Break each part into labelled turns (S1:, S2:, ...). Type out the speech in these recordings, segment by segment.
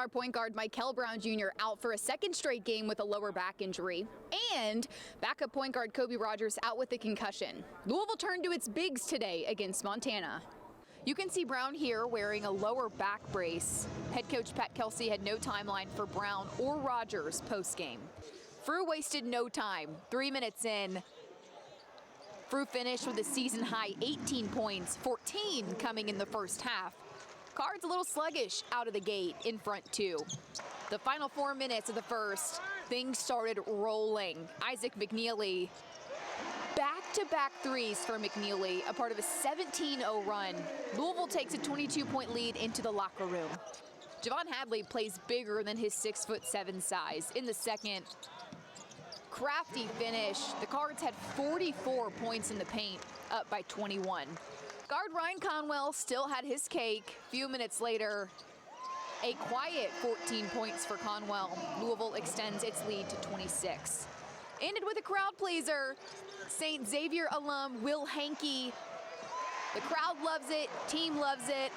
S1: Star point guard Michael Brown Jr. out for a second straight game with a lower back injury. And backup point guard Kobe Rogers out with a concussion. Louisville turned to its bigs today against Montana. You can see Brown here wearing a lower back brace. Head coach Pat Kelsey had no timeline for Brown or Rogers post-game. Frew wasted no time. 3 minutes in, Frew finished with a season-high 18 points, 14 coming in the first half. Cards a little sluggish out of the gate in front two. The final 4 minutes of the first, things started rolling. Isaac McNeely, back-to-back threes for McNeely, a part of a 17-0 run. Louisville takes a 22-point lead into the locker room. Javon Hadley plays bigger than his 6'7" size. In the second, crafty finish. The Cards had 44 points in the paint, up by 21. Guard Ryan Conwell still had his cake. Few minutes later, a quiet 14 points for Conwell. Louisville extends its lead to 26. Ended with a crowd pleaser. St. Xavier alum Will Hankey. The crowd loves it, team loves it.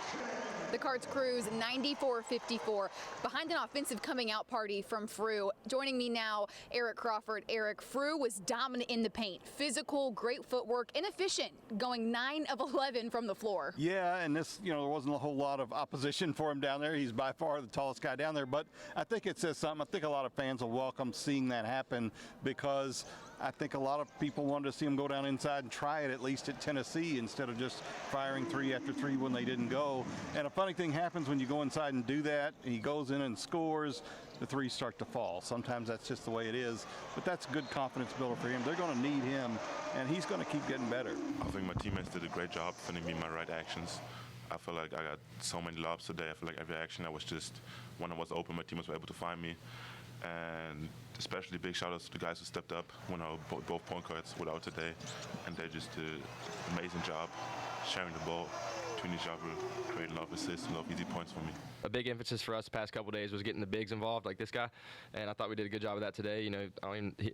S1: The Cards cruise 94-54 behind an offensive coming out party from Frew. Joining me now, Eric Crawford. Eric, Frew was dominant in the paint. Physical, great footwork, and efficient, going 9 of 11 from the floor.
S2: Yeah, and this, there wasn't a whole lot of opposition for him down there. He's by far the tallest guy down there, but I think it says something. I think a lot of fans will welcome seeing that happen because I think a lot of people wanted to see him go down inside and try it at least at Tennessee instead of just firing 3 after 3 when they didn't go. And a funny thing happens when you go inside and do that, and he goes in and scores, the threes start to fall. Sometimes that's just the way it is, but that's a good confidence builder for him. They're going to need him, and he's going to keep getting better.
S3: I think my teammates did a great job finding me my right actions. I feel like I got so many lobs today. I feel like every action I was just, when I was open, my teammates were able to find me. And especially big shout outs to the guys who stepped up when our both point guards were out today, and they just did an amazing job sharing the ball between each other, creating a lot of assists and a lot of easy points for me.
S4: A big emphasis for us the past couple of days was getting the bigs involved, like this guy, and I thought we did a good job of that today.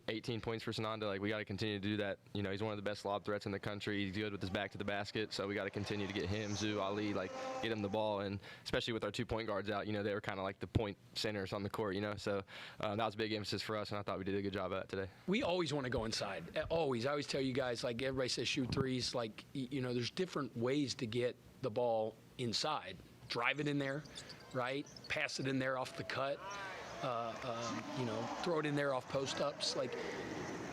S4: 18 points for Sananda. Like, we got to continue to do that. He's one of the best lob threats in the country. He's good with his back to the basket, so we got to continue to get him, Zoo, Ali, get him the ball, and especially with our 2 point guards out, they were kind of like the point centers on the court, so that was a big emphasis for us, and I thought we did a good job of that today.
S5: We always want to go inside. Always. I always tell you guys, everybody says shoot threes. There's different ways to get the ball inside. Drive it in there, right? Pass it in there off the cut. Throw it in there off post-ups.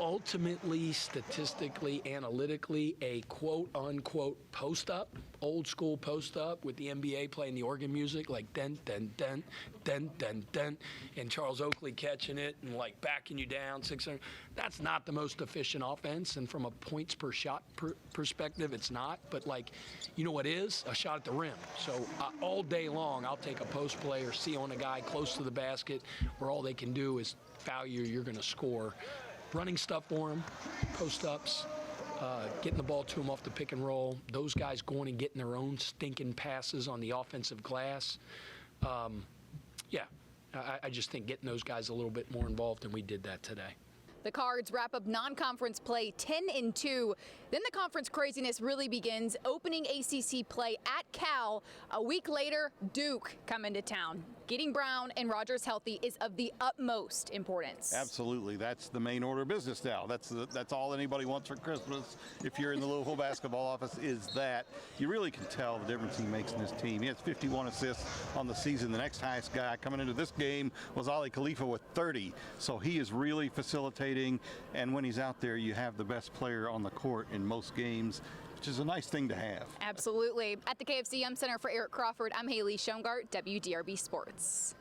S5: Ultimately, statistically, analytically, a quote-unquote post-up, old-school post-up with the NBA playing the organ music, dun, dun, dun, dun, dun, dun, and Charles Oakley catching it and, backing you down 600. That's not the most efficient offense, and from a points per shot perspective, it's not. But, what is? A shot at the rim. So all day long, I'll take a post play or see on a guy close to the basket where all they can do is foul you, you're going to score. Running stuff for them, post-ups, getting the ball to them off the pick and roll, those guys going and getting their own stinking passes on the offensive glass. I just think getting those guys a little bit more involved, and we did that today.
S1: The Cards wrap up non-conference play 10-2. Then the conference craziness really begins. Opening ACC play at Cal. A week later, Duke coming to town. Getting Brown and Rogers healthy is of the utmost importance.
S2: Absolutely. That's the main order of business now. That's all anybody wants for Christmas. If you're in the Louisville basketball office, is that. You really can tell the difference he makes in his team. He has 51 assists on the season. The next highest guy coming into this game was Ali Khalifa with 30. So he is really facilitating. And when he's out there, you have the best player on the court in most games, which is a nice thing to have.
S1: Absolutely. At the KFC Center for Eric Crawford, I'm Haley Shongart, WDRB Sports.